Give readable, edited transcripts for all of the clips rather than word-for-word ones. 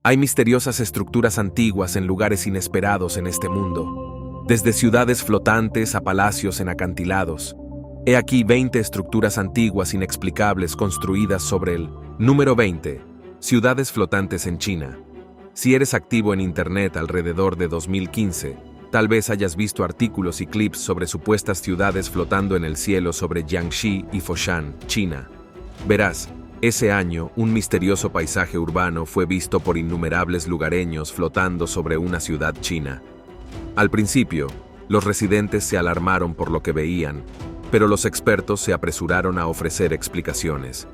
Hay misteriosas estructuras antiguas en lugares inesperados en este mundo, desde ciudades flotantes a palacios en acantilados. He aquí 20 estructuras antiguas inexplicables construidas sobre el número 20, ciudades flotantes en China. Si eres activo en Internet alrededor de 2015, tal vez hayas visto artículos y clips sobre supuestas ciudades flotando en el cielo sobre Jiangxi y Foshan, China. Verás, ese año, un misterioso paisaje urbano fue visto por innumerables lugareños flotando sobre una ciudad china. Al principio, los residentes se alarmaron por lo que veían, pero los expertos se apresuraron a ofrecer explicaciones.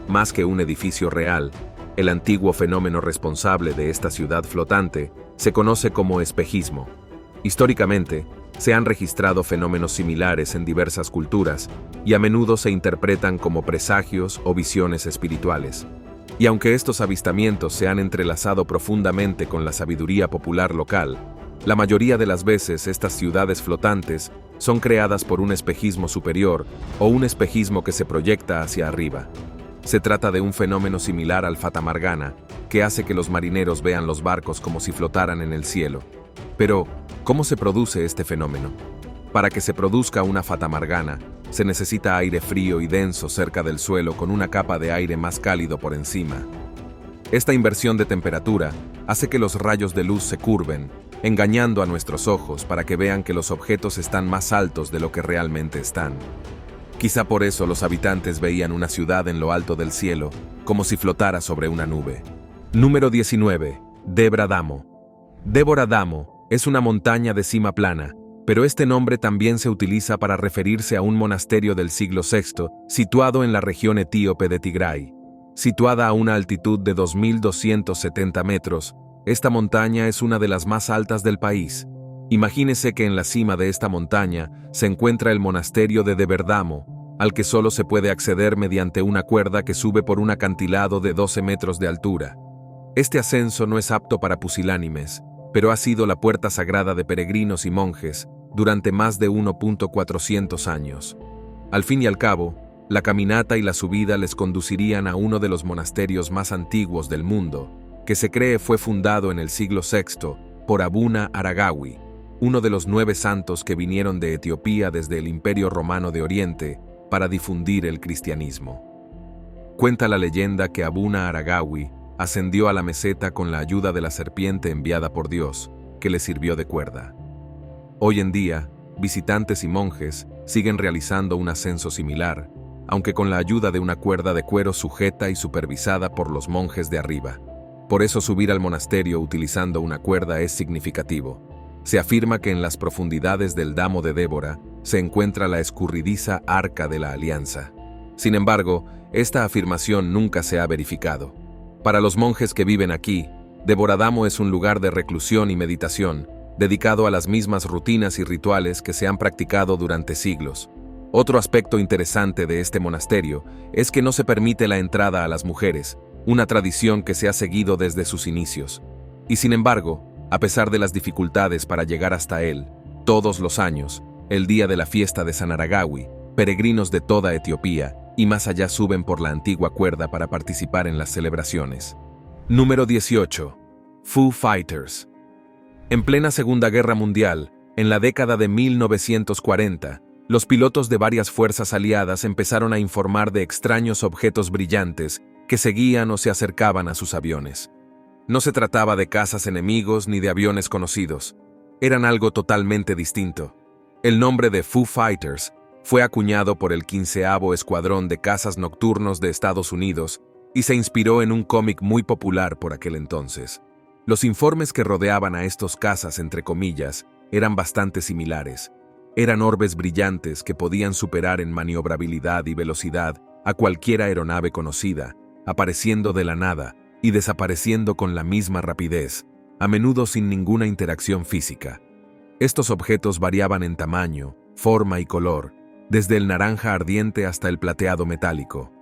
Más que un edificio real, el antiguo fenómeno responsable de esta ciudad flotante se conoce como espejismo. Históricamente, se han registrado fenómenos similares en diversas culturas y a menudo se interpretan como presagios o visiones espirituales. Y aunque estos avistamientos se han entrelazado profundamente con la sabiduría popular local, la mayoría de las veces estas ciudades flotantes son creadas por un espejismo superior o un espejismo que se proyecta hacia arriba. Se trata de un fenómeno similar al Fata Morgana, que hace que los marineros vean los barcos como si flotaran en el cielo. Pero, ¿cómo se produce este fenómeno? Para que se produzca una Fata Morgana, se necesita aire frío y denso cerca del suelo con una capa de aire más cálido por encima. Esta inversión de temperatura hace que los rayos de luz se curven, engañando a nuestros ojos para que vean que los objetos están más altos de lo que realmente están. Quizá por eso los habitantes veían una ciudad en lo alto del cielo, como si flotara sobre una nube. Número 19. Débora Damo. Débora Damo es una montaña de cima plana, pero este nombre también se utiliza para referirse a un monasterio del siglo VI, situado en la región etíope de Tigray. Situada a una altitud de 2.270 metros, esta montaña es una de las más altas del país. Imagínese que en la cima de esta montaña se encuentra el monasterio de Débora Damo, al que solo se puede acceder mediante una cuerda que sube por un acantilado de 12 metros de altura. Este ascenso no es apto para pusilánimes, pero ha sido la puerta sagrada de peregrinos y monjes durante más de 1.400 años. Al fin y al cabo, la caminata y la subida les conducirían a uno de los monasterios más antiguos del mundo, que se cree fue fundado en el siglo VI por Abuna Aragawi, uno de los 9 santos que vinieron de Etiopía desde el Imperio Romano de Oriente para difundir el cristianismo. Cuenta la leyenda que Abuna Aragawi ascendió a la meseta con la ayuda de la serpiente enviada por Dios, que le sirvió de cuerda. Hoy en día, visitantes y monjes siguen realizando un ascenso similar, aunque con la ayuda de una cuerda de cuero sujeta y supervisada por los monjes de arriba. Por eso subir al monasterio utilizando una cuerda es significativo. Se afirma que en las profundidades del Damo de Débora se encuentra la escurridiza Arca de la Alianza. Sin embargo, esta afirmación nunca se ha verificado. Para los monjes que viven aquí, Débora Damo es un lugar de reclusión y meditación, dedicado a las mismas rutinas y rituales que se han practicado durante siglos. Otro aspecto interesante de este monasterio es que no se permite la entrada a las mujeres, una tradición que se ha seguido desde sus inicios. Y sin embargo, a pesar de las dificultades para llegar hasta él, todos los años, el día de la fiesta de San Aragawi, peregrinos de toda Etiopía y más allá suben por la antigua cuerda para participar en las celebraciones. Número 18. Foo Fighters. En plena Segunda Guerra Mundial, en la década de 1940, los pilotos de varias fuerzas aliadas empezaron a informar de extraños objetos brillantes que seguían o se acercaban a sus aviones. No se trataba de cazas enemigos ni de aviones conocidos. Eran algo totalmente distinto. El nombre de Foo Fighters fue acuñado por el 15º Escuadrón de Cazas Nocturnos de Estados Unidos y se inspiró en un cómic muy popular por aquel entonces. Los informes que rodeaban a estos cazas, entre comillas, eran bastante similares. Eran orbes brillantes que podían superar en maniobrabilidad y velocidad a cualquier aeronave conocida, apareciendo de la nada y desapareciendo con la misma rapidez, a menudo sin ninguna interacción física. Estos objetos variaban en tamaño, forma y color, desde el naranja ardiente hasta el plateado metálico.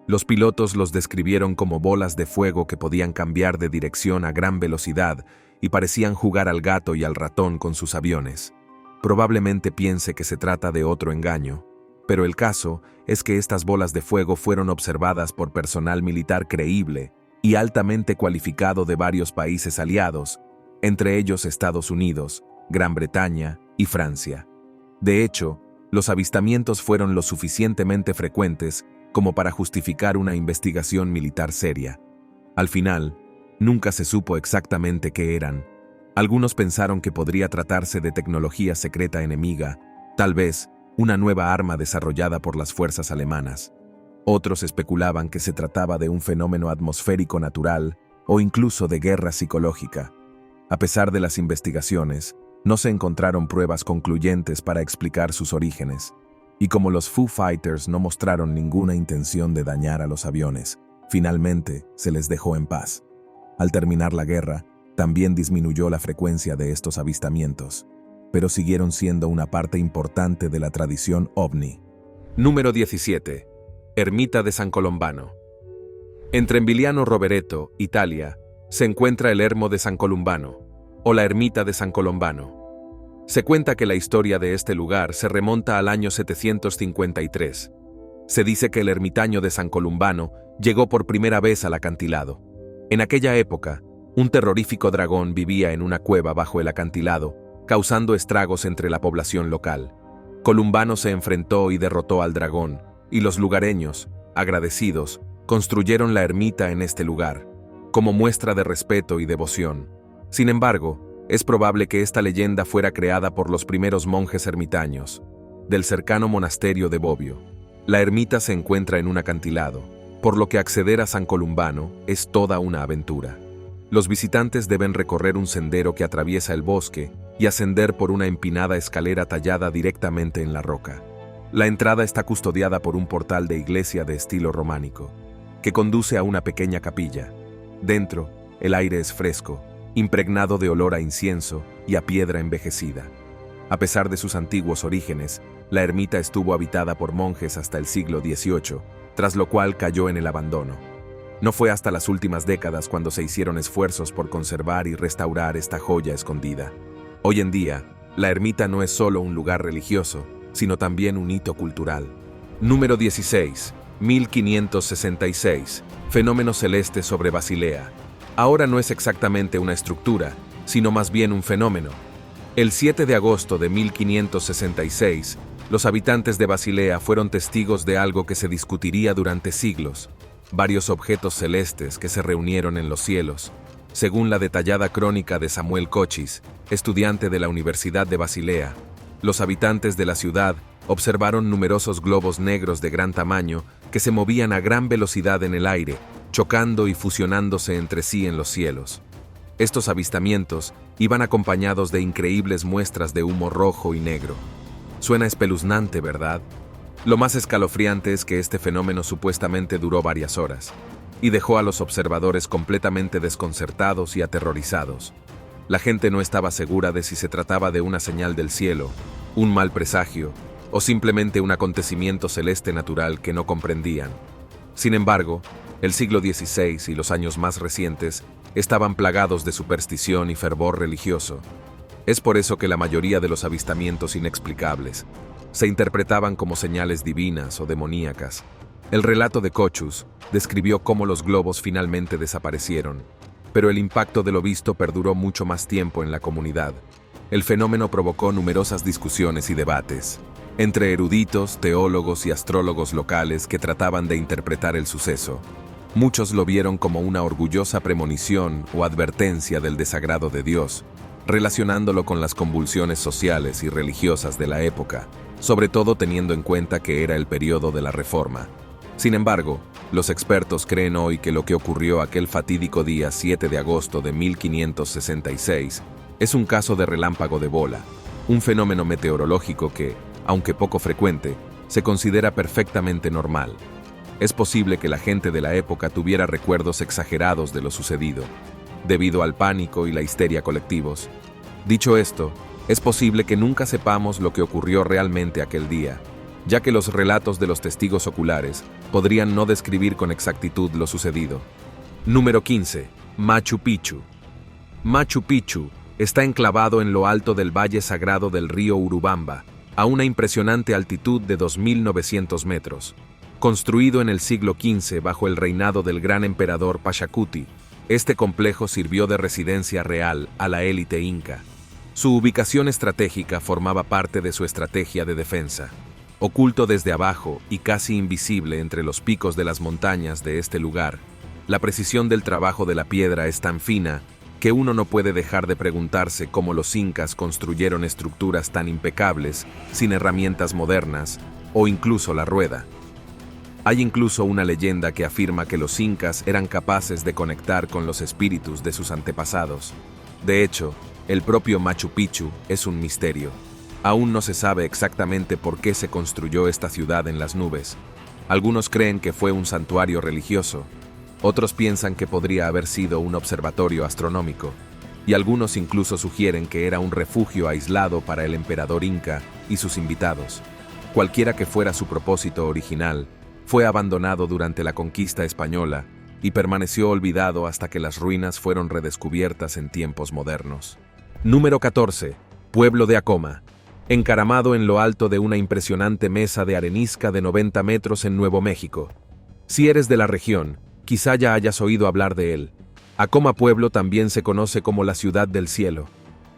Los pilotos los describieron como bolas de fuego que podían cambiar de dirección a gran velocidad y parecían jugar al gato y al ratón con sus aviones. Probablemente piense que se trata de otro engaño, pero el caso es que estas bolas de fuego fueron observadas por personal militar creíble y altamente cualificado de varios países aliados, entre ellos Estados Unidos, Gran Bretaña y Francia. De hecho, los avistamientos fueron lo suficientemente frecuentes como para justificar una investigación militar seria. Al final, nunca se supo exactamente qué eran. Algunos pensaron que podría tratarse de tecnología secreta enemiga, tal vez una nueva arma desarrollada por las fuerzas alemanas. Otros especulaban que se trataba de un fenómeno atmosférico natural o incluso de guerra psicológica. A pesar de las investigaciones, no se encontraron pruebas concluyentes para explicar sus orígenes, y como los Foo Fighters no mostraron ninguna intención de dañar a los aviones, finalmente se les dejó en paz. Al terminar la guerra, también disminuyó la frecuencia de estos avistamientos, pero siguieron siendo una parte importante de la tradición ovni. Número 17. Ermita de San Colombano. Entre Emiliano Rovereto, Italia, se encuentra el Ermo de San Columbano, o la Ermita de San Colombano. Se cuenta que la historia de este lugar se remonta al año 753. Se dice que el ermitaño de San Columbano llegó por primera vez al acantilado. En aquella época, un terrorífico dragón vivía en una cueva bajo el acantilado, causando estragos entre la población local. Columbano se enfrentó y derrotó al dragón, y los lugareños, agradecidos, construyeron la ermita en este lugar, como muestra de respeto y devoción. Sin embargo, es probable que esta leyenda fuera creada por los primeros monjes ermitaños, del cercano monasterio de Bobbio. La ermita se encuentra en un acantilado, por lo que acceder a San Columbano es toda una aventura. Los visitantes deben recorrer un sendero que atraviesa el bosque y ascender por una empinada escalera tallada directamente en la roca. La entrada está custodiada por un portal de iglesia de estilo románico, que conduce a una pequeña capilla. Dentro, el aire es fresco, impregnado de olor a incienso y a piedra envejecida. A pesar de sus antiguos orígenes, la ermita estuvo habitada por monjes hasta el siglo XVIII, tras lo cual cayó en el abandono. No fue hasta las últimas décadas cuando se hicieron esfuerzos por conservar y restaurar esta joya escondida. Hoy en día, la ermita no es solo un lugar religioso, sino también un hito cultural. Número 16. 1566. Fenómeno celeste sobre Basilea. Ahora no es exactamente una estructura, sino más bien un fenómeno. El 7 de agosto de 1566, los habitantes de Basilea fueron testigos de algo que se discutiría durante siglos: varios objetos celestes que se reunieron en los cielos. Según la detallada crónica de Samuel Cochis, estudiante de la Universidad de Basilea, los habitantes de la ciudad observaron numerosos globos negros de gran tamaño que se movían a gran velocidad en el aire, chocando y fusionándose entre sí en los cielos. Estos avistamientos iban acompañados de increíbles muestras de humo rojo y negro. Suena espeluznante, ¿verdad? Lo más escalofriante es que este fenómeno supuestamente duró varias horas y dejó a los observadores completamente desconcertados y aterrorizados. La gente no estaba segura de si se trataba de una señal del cielo, un mal presagio o simplemente un acontecimiento celeste natural que no comprendían. Sin embargo, el siglo XVI y los años más recientes estaban plagados de superstición y fervor religioso. Es por eso que la mayoría de los avistamientos inexplicables se interpretaban como señales divinas o demoníacas. El relato de Cochus describió cómo los globos finalmente desaparecieron, pero el impacto de lo visto perduró mucho más tiempo en la comunidad. El fenómeno provocó numerosas discusiones y debates entre eruditos, teólogos y astrólogos locales que trataban de interpretar el suceso. Muchos lo vieron como una orgullosa premonición o advertencia del desagrado de Dios, relacionándolo con las convulsiones sociales y religiosas de la época, sobre todo teniendo en cuenta que era el periodo de la Reforma. Sin embargo, los expertos creen hoy que lo que ocurrió aquel fatídico día 7 de agosto de 1566 es un caso de relámpago de bola, un fenómeno meteorológico que, aunque poco frecuente, se considera perfectamente normal. Es posible que la gente de la época tuviera recuerdos exagerados de lo sucedido, debido al pánico y la histeria colectivos. Dicho esto, es posible que nunca sepamos lo que ocurrió realmente aquel día, ya que los relatos de los testigos oculares podrían no describir con exactitud lo sucedido. Número 15. Machu Picchu. Machu Picchu está enclavado en lo alto del valle sagrado del río Urubamba, a una impresionante altitud de 2.900 metros. Construido en el siglo XV bajo el reinado del gran emperador Pachacuti, este complejo sirvió de residencia real a la élite inca. Su ubicación estratégica formaba parte de su estrategia de defensa. Oculto desde abajo y casi invisible entre los picos de las montañas de este lugar, la precisión del trabajo de la piedra es tan fina que uno no puede dejar de preguntarse cómo los incas construyeron estructuras tan impecables sin herramientas modernas o incluso la rueda. Hay incluso una leyenda que afirma que los incas eran capaces de conectar con los espíritus de sus antepasados. De hecho, el propio Machu Picchu es un misterio. Aún no se sabe exactamente por qué se construyó esta ciudad en las nubes. Algunos creen que fue un santuario religioso, otros piensan que podría haber sido un observatorio astronómico, y algunos incluso sugieren que era un refugio aislado para el emperador inca y sus invitados. Cualquiera que fuera su propósito original, fue abandonado durante la conquista española y permaneció olvidado hasta que las ruinas fueron redescubiertas en tiempos modernos. Número 14. Pueblo de Acoma. Encaramado en lo alto de una impresionante mesa de arenisca de 90 metros en Nuevo México. Si eres de la región, quizá ya hayas oído hablar de él. Acoma Pueblo también se conoce como la Ciudad del Cielo.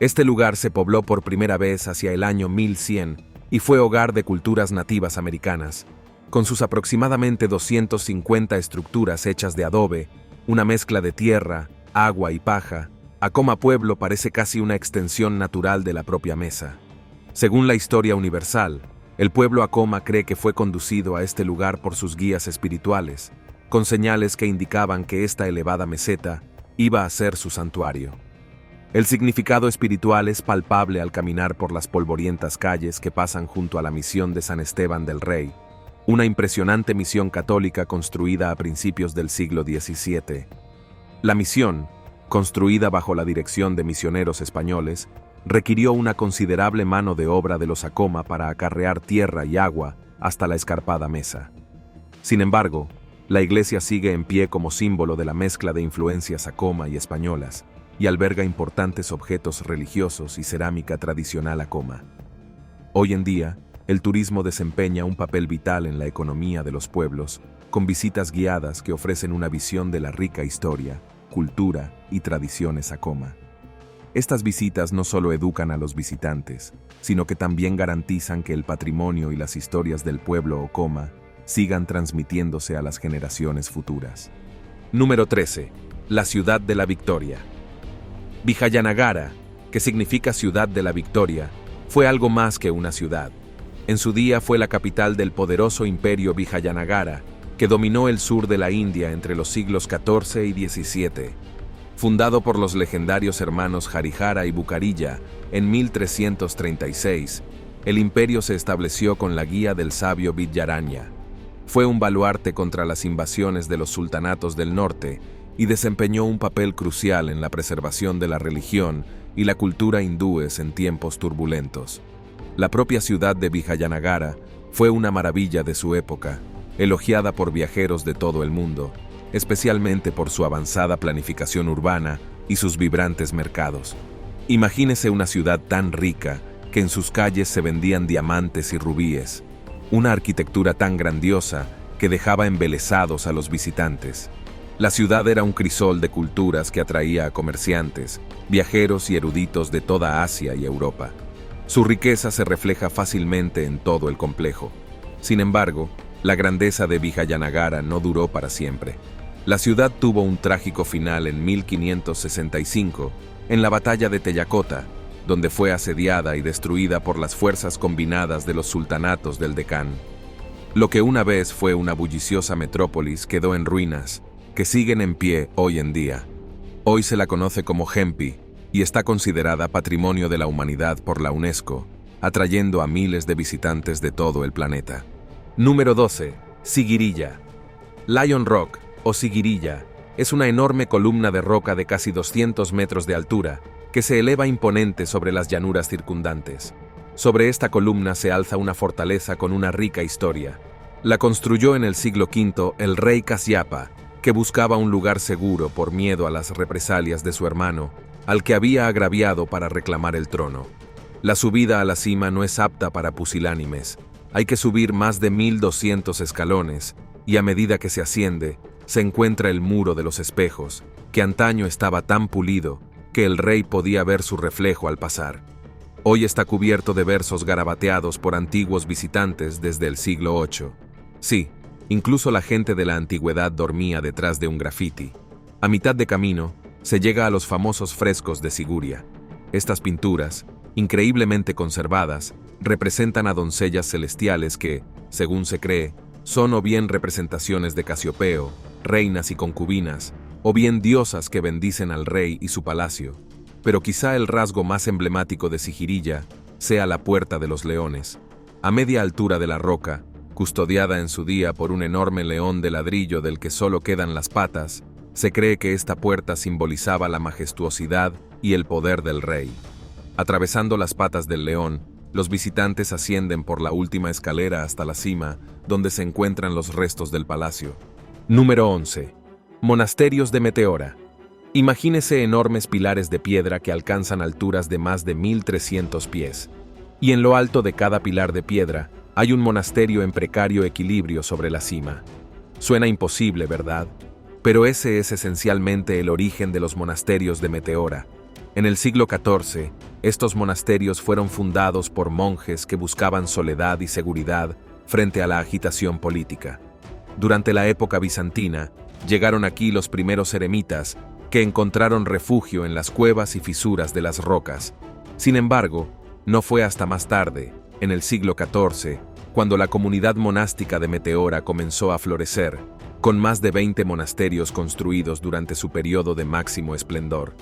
Este lugar se pobló por primera vez hacia el año 1100 y fue hogar de culturas nativas americanas. Con sus aproximadamente 250 estructuras hechas de adobe, una mezcla de tierra, agua y paja, Acoma Pueblo parece casi una extensión natural de la propia mesa. Según la historia universal, el pueblo Acoma cree que fue conducido a este lugar por sus guías espirituales, con señales que indicaban que esta elevada meseta iba a ser su santuario. El significado espiritual es palpable al caminar por las polvorientas calles que pasan junto a la misión de San Esteban del Rey, una impresionante misión católica construida a principios del siglo XVII. La misión, construida bajo la dirección de misioneros españoles, requirió una considerable mano de obra de los Acoma para acarrear tierra y agua hasta la escarpada mesa. Sin embargo, la iglesia sigue en pie como símbolo de la mezcla de influencias Acoma y españolas, y alberga importantes objetos religiosos y cerámica tradicional Acoma. Hoy en día, el turismo desempeña un papel vital en la economía de los pueblos, con visitas guiadas que ofrecen una visión de la rica historia, cultura y tradiciones Acoma. Estas visitas no solo educan a los visitantes, sino que también garantizan que el patrimonio y las historias del pueblo Acoma sigan transmitiéndose a las generaciones futuras. Número 13. La Ciudad de la Victoria. Vijayanagara, que significa Ciudad de la Victoria, fue algo más que una ciudad. En su día fue la capital del poderoso imperio Vijayanagara, que dominó el sur de la India entre los siglos XIV y XVII. Fundado por los legendarios hermanos Harijara y Bucarilla en 1336, el imperio se estableció con la guía del sabio Vidyaranya. Fue un baluarte contra las invasiones de los sultanatos del norte y desempeñó un papel crucial en la preservación de la religión y la cultura hindúes en tiempos turbulentos. La propia ciudad de Vijayanagara fue una maravilla de su época, elogiada por viajeros de todo el mundo, especialmente por su avanzada planificación urbana y sus vibrantes mercados. Imagínese una ciudad tan rica que en sus calles se vendían diamantes y rubíes, una arquitectura tan grandiosa que dejaba embelesados a los visitantes. La ciudad era un crisol de culturas que atraía a comerciantes, viajeros y eruditos de toda Asia y Europa. Su riqueza se refleja fácilmente en todo el complejo. Sin embargo, la grandeza de Vijayanagara no duró para siempre. La ciudad tuvo un trágico final en 1565, en la batalla de Tellacota, donde fue asediada y destruida por las fuerzas combinadas de los sultanatos del Decán. Lo que una vez fue una bulliciosa metrópolis quedó en ruinas, que siguen en pie hoy en día. Hoy se la conoce como Hempi y está considerada Patrimonio de la Humanidad por la UNESCO, atrayendo a miles de visitantes de todo el planeta. Número 12. Sigirilla. Lion Rock, o Sigirilla, es una enorme columna de roca de casi 200 metros de altura, que se eleva imponente sobre las llanuras circundantes. Sobre esta columna se alza una fortaleza con una rica historia. La construyó en el siglo V el rey Kasyapa, que buscaba un lugar seguro por miedo a las represalias de su hermano, al que había agraviado para reclamar el trono. La subida a la cima no es apta para pusilánimes, Hay que subir más de 1200 escalones, y a medida que se asciende, se encuentra el muro de los espejos, que antaño estaba tan pulido que el rey podía ver su reflejo al pasar. Hoy está cubierto de versos garabateados por antiguos visitantes desde el siglo VIII. Sí, incluso la gente de la antigüedad dormía detrás de un grafiti. A mitad de camino, se llega a los famosos frescos de Siguria. Estas pinturas, increíblemente conservadas, representan a doncellas celestiales que, según se cree, son o bien representaciones de Casiopeo, reinas y concubinas, o bien diosas que bendicen al rey y su palacio. Pero quizá el rasgo más emblemático de Sigiriya sea la Puerta de los Leones. A media altura de la roca, custodiada en su día por un enorme león de ladrillo del que solo quedan las patas, se cree que esta puerta simbolizaba la majestuosidad y el poder del rey. Atravesando las patas del león, los visitantes ascienden por la última escalera hasta la cima, donde se encuentran los restos del palacio. Número 11. Monasterios de Meteora. Imagínese enormes pilares de piedra que alcanzan alturas de más de 1300 pies. Y en lo alto de cada pilar de piedra hay un monasterio en precario equilibrio sobre la cima. Suena imposible, ¿verdad? Pero ese es esencialmente el origen de los monasterios de Meteora. En el siglo XIV, estos monasterios fueron fundados por monjes que buscaban soledad y seguridad frente a la agitación política. Durante la época bizantina, llegaron aquí los primeros eremitas que encontraron refugio en las cuevas y fisuras de las rocas. Sin embargo, no fue hasta más tarde, en el siglo XIV, cuando la comunidad monástica de Meteora comenzó a florecer, con más de 20 monasterios construidos durante su periodo de máximo esplendor.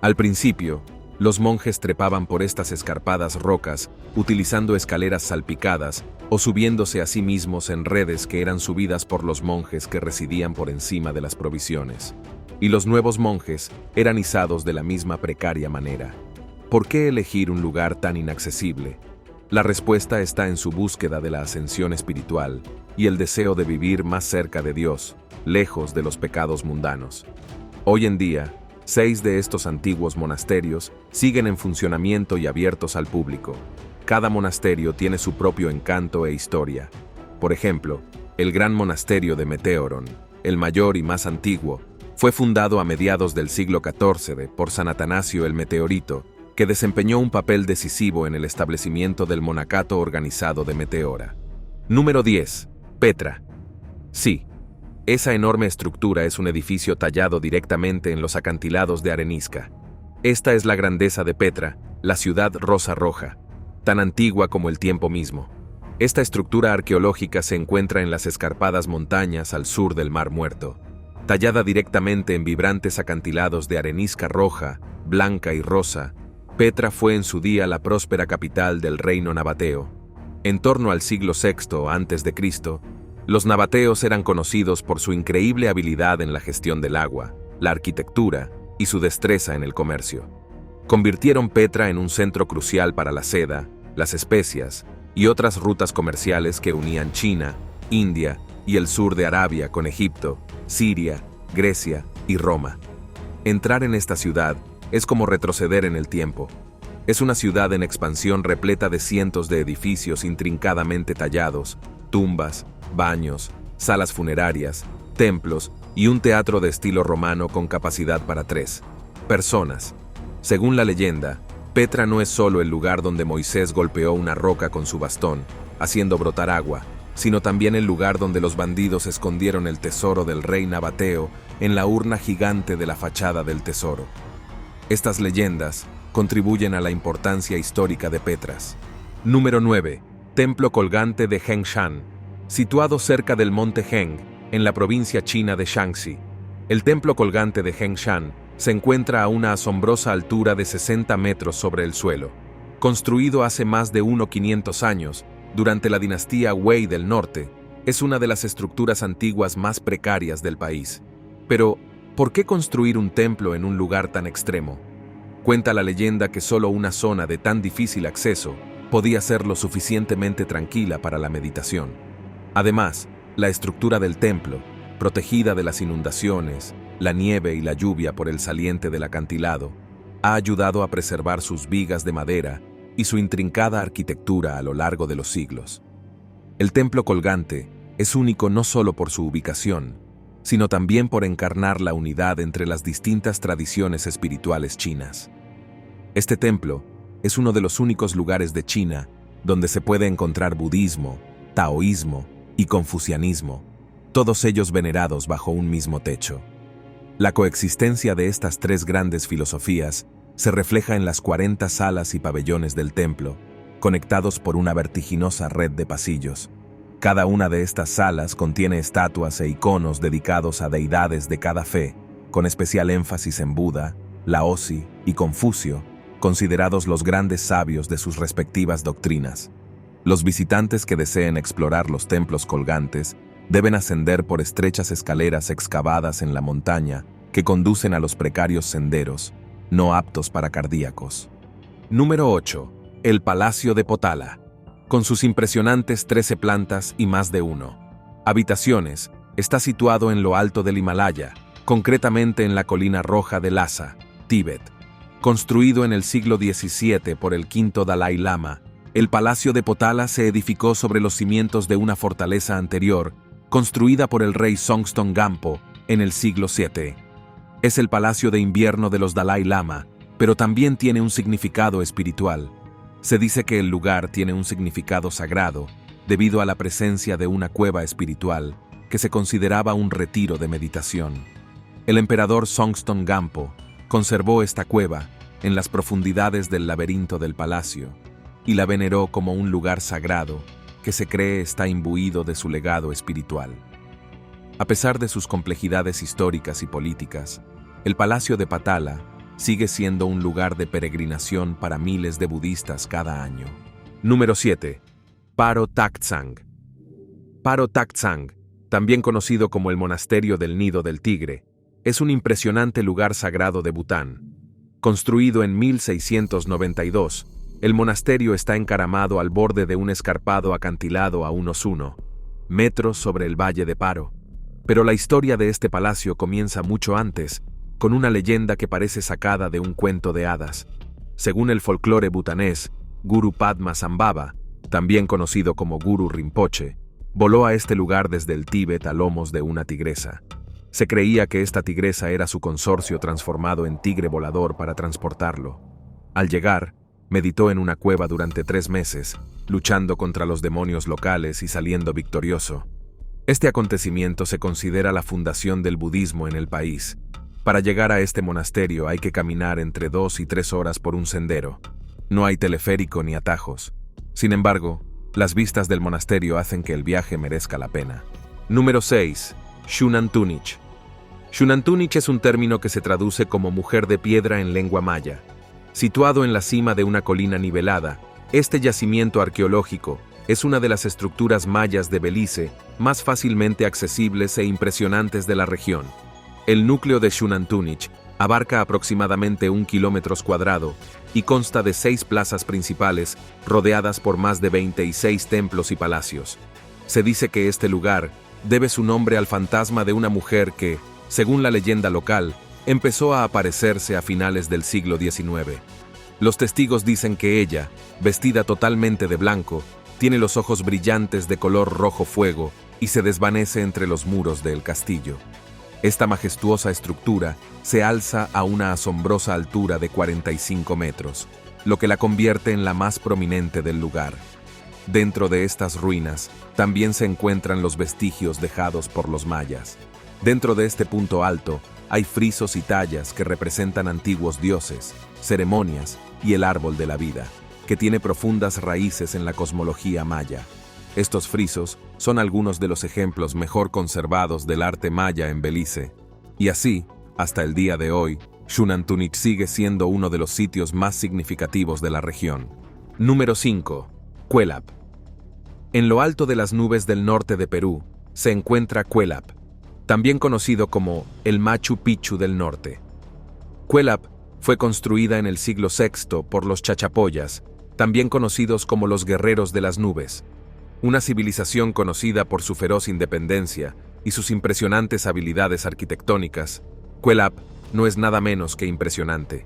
Al principio, los monjes trepaban por estas escarpadas rocas utilizando escaleras salpicadas o subiéndose a sí mismos en redes que eran subidas por los monjes que residían por encima de las provisiones. Y los nuevos monjes eran izados de la misma precaria manera. ¿Por qué elegir un lugar tan inaccesible? La respuesta está en su búsqueda de la ascensión espiritual y el deseo de vivir más cerca de Dios, lejos de los pecados mundanos. Hoy en día, 6 de estos antiguos monasterios siguen en funcionamiento y abiertos al público. Cada monasterio tiene su propio encanto e historia. Por ejemplo, el Gran Monasterio de Meteoron, el mayor y más antiguo, fue fundado a mediados del siglo XIV por San Atanasio el Meteorito, que desempeñó un papel decisivo en el establecimiento del monacato organizado de Meteora. Número 10. Petra. Sí, esa enorme estructura es un edificio tallado directamente en los acantilados de arenisca. Esta es la grandeza de Petra, la ciudad rosa roja, tan antigua como el tiempo mismo. Esta estructura arqueológica se encuentra en las escarpadas montañas al sur del Mar Muerto. Tallada directamente en vibrantes acantilados de arenisca roja, blanca y rosa, Petra fue en su día la próspera capital del reino nabateo. En torno al siglo VI a.C., los nabateos eran conocidos por su increíble habilidad en la gestión del agua, la arquitectura y su destreza en el comercio. Convirtieron Petra en un centro crucial para la seda, las especias y otras rutas comerciales que unían China, India y el sur de Arabia con Egipto, Siria, Grecia y Roma. Entrar en esta ciudad es como retroceder en el tiempo. Es una ciudad en expansión repleta de cientos de edificios intrincadamente tallados, tumbas, baños, salas funerarias, templos y un teatro de estilo romano con capacidad para 3 personas. Según la leyenda, Petra no es solo el lugar donde Moisés golpeó una roca con su bastón, haciendo brotar agua, sino también el lugar donde los bandidos escondieron el tesoro del rey nabateo en la urna gigante de la fachada del tesoro. Estas leyendas contribuyen a la importancia histórica de Petras. Número 9. Templo colgante de Hengshan. Situado cerca del monte Heng, en la provincia china de Shanxi. El templo colgante de Hengshan se encuentra a una asombrosa altura de 60 metros sobre el suelo. Construido hace más de 1500 años, durante la dinastía Wei del Norte, es una de las estructuras antiguas más precarias del país. Pero, ¿por qué construir un templo en un lugar tan extremo? Cuenta la leyenda que solo una zona de tan difícil acceso podía ser lo suficientemente tranquila para la meditación. Además, la estructura del templo, protegida de las inundaciones, la nieve y la lluvia por el saliente del acantilado, ha ayudado a preservar sus vigas de madera y su intrincada arquitectura a lo largo de los siglos. El templo colgante es único no solo por su ubicación, sino también por encarnar la unidad entre las distintas tradiciones espirituales chinas. Este templo es uno de los únicos lugares de China donde se puede encontrar budismo, taoísmo y confucianismo, todos ellos venerados bajo un mismo techo. La coexistencia de estas tres grandes filosofías se refleja en las 40 salas y pabellones del templo, conectados por una vertiginosa red de pasillos. Cada una de estas salas contiene estatuas e iconos dedicados a deidades de cada fe, con especial énfasis en Buda, Laozi y Confucio, considerados los grandes sabios de sus respectivas doctrinas. Los visitantes que deseen explorar los templos colgantes deben ascender por estrechas escaleras excavadas en la montaña que conducen a los precarios senderos, no aptos para cardíacos. Número 8. El Palacio de Potala. Con sus impresionantes 13 plantas y más de 1 habitaciones, está situado en lo alto del Himalaya, concretamente en la colina roja de Lhasa, Tíbet. Construido en el siglo XVII por el quinto Dalai Lama, el Palacio de Potala se edificó sobre los cimientos de una fortaleza anterior, construida por el rey Songtsen Gampo en el siglo VII. Es el palacio de invierno de los Dalai Lama, pero también tiene un significado espiritual. Se dice que el lugar tiene un significado sagrado debido a la presencia de una cueva espiritual que se consideraba un retiro de meditación. El emperador Songtsen Gampo conservó esta cueva en las profundidades del laberinto del palacio y la veneró como un lugar sagrado que se cree está imbuido de su legado espiritual. A pesar de sus complejidades históricas y políticas, el Palacio de Potala sigue siendo un lugar de peregrinación para miles de budistas cada año. Número 7. Paro Taktsang. Paro Taktsang, también conocido como el Monasterio del Nido del Tigre, es un impresionante lugar sagrado de Bután. Construido en 1692, el monasterio está encaramado al borde de un escarpado acantilado a unos 1 metros sobre el valle de Paro. Pero la historia de este palacio comienza mucho antes, con una leyenda que parece sacada de un cuento de hadas. Según el folclore butanés, Guru Padma Sambhava, también conocido como Guru Rinpoche, voló a este lugar desde el Tíbet a lomos de una tigresa. Se creía que esta tigresa era su consorcio transformado en tigre volador para transportarlo. Al llegar, meditó en una cueva durante 3 meses, luchando contra los demonios locales y saliendo victorioso. Este acontecimiento se considera la fundación del budismo en el país. Para llegar a este monasterio hay que caminar entre 2 y 3 horas por un sendero. No hay teleférico ni atajos. Sin embargo, las vistas del monasterio hacen que el viaje merezca la pena. Número 6. Xunantunich. Xunantunich es un término que se traduce como mujer de piedra en lengua maya. Situado en la cima de una colina nivelada, este yacimiento arqueológico es una de las estructuras mayas de Belice más fácilmente accesibles e impresionantes de la región. El núcleo de Xunantunich abarca aproximadamente 1 kilómetro cuadrado y consta de 6 plazas principales rodeadas por más de 26 templos y palacios. Se dice que este lugar debe su nombre al fantasma de una mujer que, según la leyenda local, empezó a aparecerse a finales del siglo XIX. Los testigos dicen que ella, vestida totalmente de blanco, tiene los ojos brillantes de color rojo fuego y se desvanece entre los muros del castillo. Esta majestuosa estructura se alza a una asombrosa altura de 45 metros, lo que la convierte en la más prominente del lugar. Dentro de estas ruinas también se encuentran los vestigios dejados por los mayas. Dentro de este punto alto hay frisos y tallas que representan antiguos dioses, ceremonias y el árbol de la vida, que tiene profundas raíces en la cosmología maya. Estos frisos son algunos de los ejemplos mejor conservados del arte maya en Belice. Y así, hasta el día de hoy, Xunantunich sigue siendo uno de los sitios más significativos de la región. Número 5. Cuelap. En lo alto de las nubes del norte de Perú se encuentra Cuelap, también conocido como el Machu Picchu del norte. Cuelap fue construida en el siglo VI por los chachapoyas, también conocidos como los guerreros de las nubes, una civilización conocida por su feroz independencia y sus impresionantes habilidades arquitectónicas. Cuelap no es nada menos que impresionante.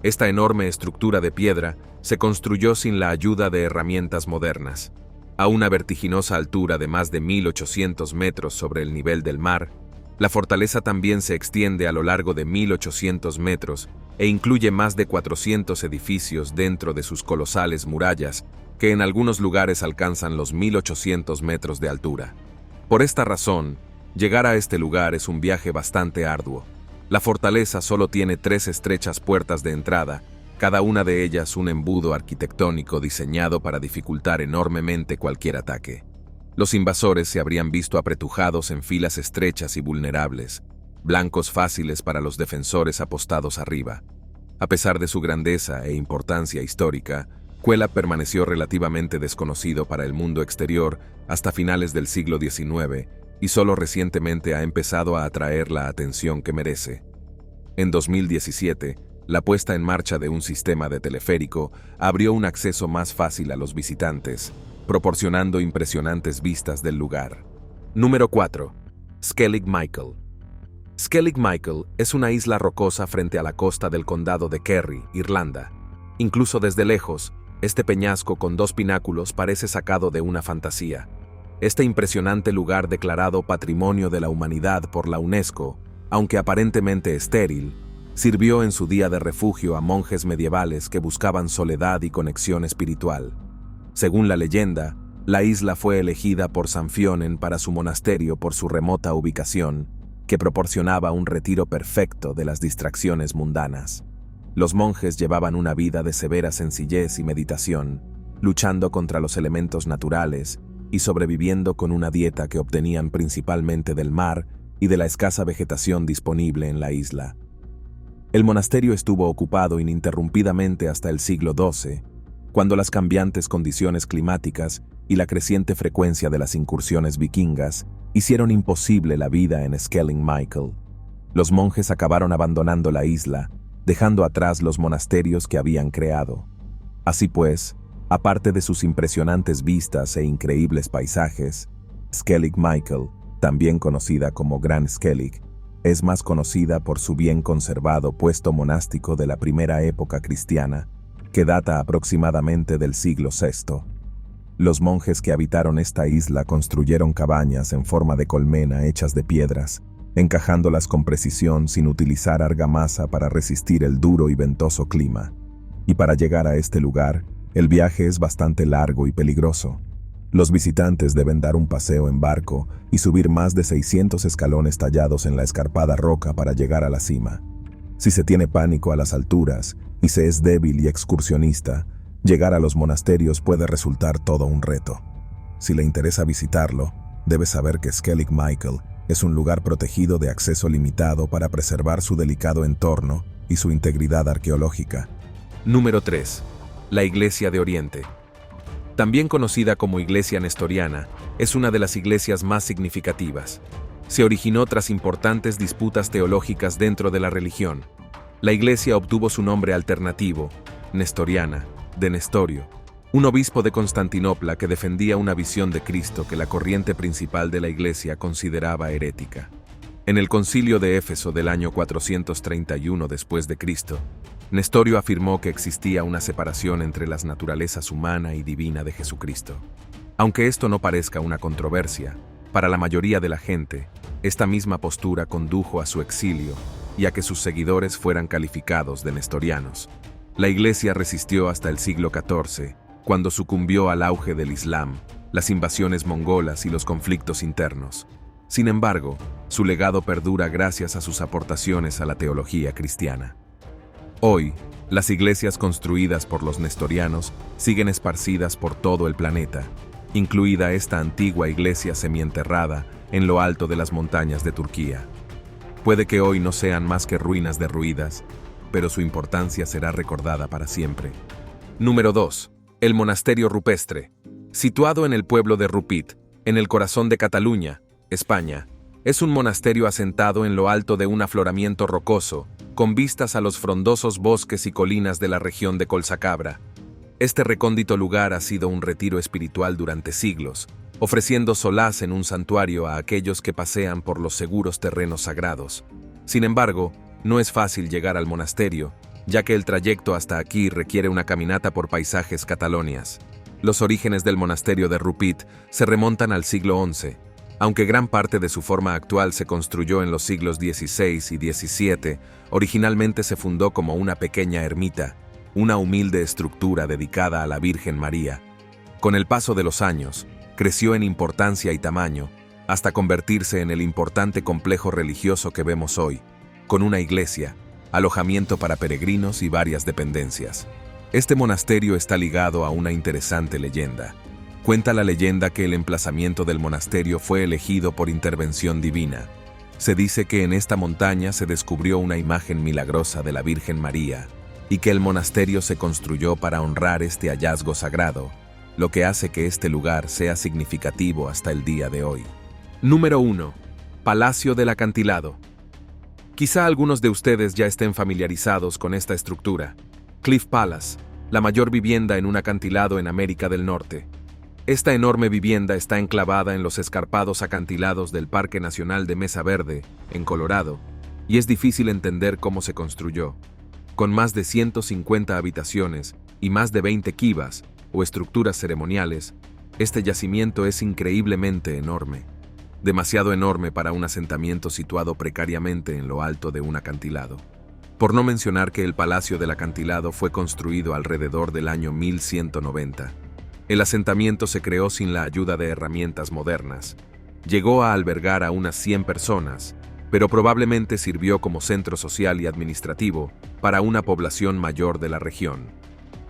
Esta enorme estructura de piedra se construyó sin la ayuda de herramientas modernas. A una vertiginosa altura de más de 1.800 metros sobre el nivel del mar, la fortaleza también se extiende a lo largo de 1.800 metros e incluye más de 400 edificios dentro de sus colosales murallas, que en algunos lugares alcanzan los 1.800 metros de altura. Por esta razón, llegar a este lugar es un viaje bastante arduo. La fortaleza solo tiene 3 estrechas puertas de entrada, cada una de ellas un embudo arquitectónico diseñado para dificultar enormemente cualquier ataque. Los invasores se habrían visto apretujados en filas estrechas y vulnerables, blancos fáciles para los defensores apostados arriba. A pesar de su grandeza e importancia histórica, Cuela permaneció relativamente desconocido para el mundo exterior hasta finales del siglo XIX y solo recientemente ha empezado a atraer la atención que merece. En 2017, la puesta en marcha de un sistema de teleférico abrió un acceso más fácil a los visitantes, proporcionando impresionantes vistas del lugar. Número 4. Skellig Michael. Skellig Michael es una isla rocosa frente a la costa del condado de Kerry, Irlanda. Incluso desde lejos, este peñasco con 2 pináculos parece sacado de una fantasía. Este impresionante lugar declarado Patrimonio de la Humanidad por la UNESCO, aunque aparentemente estéril, sirvió en su día de refugio a monjes medievales que buscaban soledad y conexión espiritual. Según la leyenda, la isla fue elegida por San Fionen para su monasterio por su remota ubicación, que proporcionaba un retiro perfecto de las distracciones mundanas. Los monjes llevaban una vida de severa sencillez y meditación, luchando contra los elementos naturales y sobreviviendo con una dieta que obtenían principalmente del mar y de la escasa vegetación disponible en la isla. El monasterio estuvo ocupado ininterrumpidamente hasta el siglo XII, cuando las cambiantes condiciones climáticas y la creciente frecuencia de las incursiones vikingas hicieron imposible la vida en Skellig Michael. Los monjes acabaron abandonando la isla, dejando atrás los monasterios que habían creado. Así pues, aparte de sus impresionantes vistas e increíbles paisajes, Skellig Michael, también conocida como Gran Skellig, es más conocida por su bien conservado puesto monástico de la primera época cristiana, que data aproximadamente del siglo VI. Los monjes que habitaron esta isla construyeron cabañas en forma de colmena hechas de piedras, encajándolas con precisión sin utilizar argamasa para resistir el duro y ventoso clima. Y para llegar a este lugar, el viaje es bastante largo y peligroso. Los visitantes deben dar un paseo en barco y subir más de 600 escalones tallados en la escarpada roca para llegar a la cima. Si se tiene pánico a las alturas y se es débil y excursionista, llegar a los monasterios puede resultar todo un reto. Si le interesa visitarlo, debe saber que Skellig Michael es un lugar protegido de acceso limitado para preservar su delicado entorno y su integridad arqueológica. Número 3. La Iglesia de Oriente. También conocida como Iglesia Nestoriana, es una de las iglesias más significativas. Se originó tras importantes disputas teológicas dentro de la religión. La iglesia obtuvo su nombre alternativo, Nestoriana, de Nestorio, un obispo de Constantinopla que defendía una visión de Cristo que la corriente principal de la iglesia consideraba herética. En el concilio de Éfeso del año 431 después de Cristo, Nestorio afirmó que existía una separación entre las naturalezas humana y divina de Jesucristo. Aunque esto no parezca una controversia, para la mayoría de la gente, esta misma postura condujo a su exilio y a que sus seguidores fueran calificados de nestorianos. La iglesia resistió hasta el siglo XIV, cuando sucumbió al auge del Islam, las invasiones mongolas y los conflictos internos. Sin embargo, su legado perdura gracias a sus aportaciones a la teología cristiana. Hoy, las iglesias construidas por los nestorianos siguen esparcidas por todo el planeta, incluida esta antigua iglesia semienterrada en lo alto de las montañas de Turquía. Puede que hoy no sean más que ruinas derruidas, pero su importancia será recordada para siempre. Número 2. El Monasterio Rupestre. Situado en el pueblo de Rupit, en el corazón de Cataluña, España, es un monasterio asentado en lo alto de un afloramiento rocoso, con vistas a los frondosos bosques y colinas de la región de Colsacabra. Este recóndito lugar ha sido un retiro espiritual durante siglos, ofreciendo solaz en un santuario a aquellos que pasean por los seguros terrenos sagrados. Sin embargo, no es fácil llegar al monasterio, ya que el trayecto hasta aquí requiere una caminata por paisajes catalonias. Los orígenes del monasterio de Rupit se remontan al siglo XI, aunque gran parte de su forma actual se construyó en los siglos XVI y XVII. Originalmente se fundó como una pequeña ermita, una humilde estructura dedicada a la Virgen María. Con el paso de los años, creció en importancia y tamaño, hasta convertirse en el importante complejo religioso que vemos hoy, con una iglesia, alojamiento para peregrinos y varias dependencias. Este monasterio está ligado a una interesante leyenda. Cuenta la leyenda que el emplazamiento del monasterio fue elegido por intervención divina. Se dice que en esta montaña se descubrió una imagen milagrosa de la Virgen María y que el monasterio se construyó para honrar este hallazgo sagrado, lo que hace que este lugar sea significativo hasta el día de hoy. Número 1. Palacio del Acantilado. Quizá algunos de ustedes ya estén familiarizados con esta estructura. Cliff Palace, la mayor vivienda en un acantilado en América del Norte. Esta enorme vivienda está enclavada en los escarpados acantilados del Parque Nacional de Mesa Verde, en Colorado, y es difícil entender cómo se construyó. Con más de 150 habitaciones y más de 20 quivas, o estructuras ceremoniales, este yacimiento es increíblemente enorme. Demasiado enorme para un asentamiento situado precariamente en lo alto de un acantilado. Por no mencionar que el Palacio del Acantilado fue construido alrededor del año 1190. El asentamiento se creó sin la ayuda de herramientas modernas. Llegó a albergar a unas 100 personas, pero probablemente sirvió como centro social y administrativo para una población mayor de la región.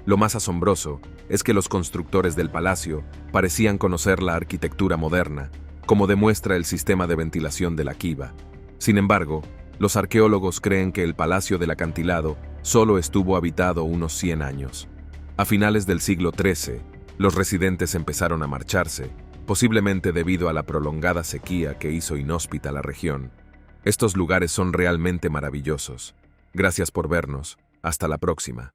Lo más asombroso es que los constructores del palacio parecían conocer la arquitectura moderna, como demuestra el sistema de ventilación de la kiva. Sin embargo, los arqueólogos creen que el Palacio del Acantilado solo estuvo habitado unos 100 años. A finales del siglo XIII, los residentes empezaron a marcharse, posiblemente debido a la prolongada sequía que hizo inhóspita la región. Estos lugares son realmente maravillosos. Gracias por vernos. Hasta la próxima.